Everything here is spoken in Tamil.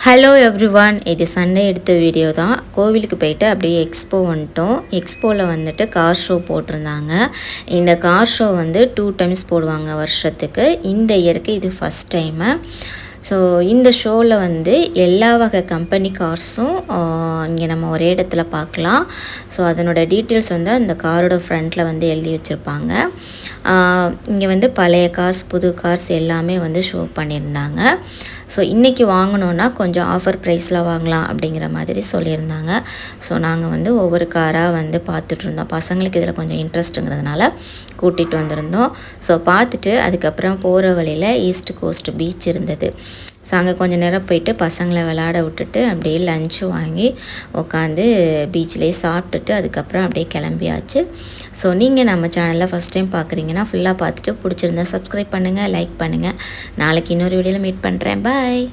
ஹலோ எவ்ரிவான், இது சண்டே எடுத்த வீடியோ தான். கோவிலுக்கு போயிட்டு அப்படியே எக்ஸ்போ வந்துட்டோம். எக்ஸ்போவில் வந்துட்டு கார் ஷோ போட்டிருந்தாங்க. இந்த கார் ஷோ வந்து 2 டைம்ஸ் போடுவாங்க வருஷத்துக்கு. இந்த இயருக்கு இது ஃபஸ்ட் டைமு. ஸோ இந்த ஷோவில் வந்து எல்லா வகை கம்பெனி கார்ஸும் இங்கே நம்ம ஒரே இடத்துல பார்க்கலாம். ஸோ அதனோட டீட்டெயில்ஸ் வந்து அந்த காரோட ஃப்ரண்ட்டில் வந்து எழுதி வச்சுருப்பாங்க. இங்கே வந்து பழைய கார்ஸ், புது கார்ஸ் எல்லாமே வந்து ஷோ பண்ணியிருந்தாங்க. ஸோ இன்றைக்கி வாங்கினோன்னா கொஞ்சம் ஆஃபர் ப்ரைஸில் வாங்கலாம் அப்படிங்கிற மாதிரி சொல்லியிருந்தாங்க. ஸோ நாங்கள் வந்து ஒவ்வொரு காராக வந்து பார்த்துட்ருந்தோம். பசங்களுக்கு இதில் கொஞ்சம் இன்ட்ரெஸ்ட்டுங்கிறதுனால கூட்டிகிட்டு வந்திருந்தோம். ஸோ பார்த்துட்டு அதுக்கப்புறம் போகிற வழியில் ஈஸ்ட் கோஸ்ட் பீச் இருந்தது. ஸோ அங்கே கொஞ்சம் நேரம் போயிட்டு பசங்களை விளையாட விட்டுட்டு அப்படியே லஞ்சு வாங்கி உட்காந்து பீச்லேயே சாப்பிட்டுட்டு அதுக்கப்புறம் அப்படியே கிளம்பியாச்சு. ஸோ நீங்கள் நம்ம சேனலில் ஃபஸ்ட் டைம் பார்க்குறீங்கன்னா ஃபுல்லாக பார்த்துட்டு பிடிச்சிருந்தா சப்ஸ்கிரைப் பண்ணுங்கள், லைக் பண்ணுங்கள். நாளைக்கு இன்னொரு வீடியோவில் மீட் பண்ணுறேன். பாய்.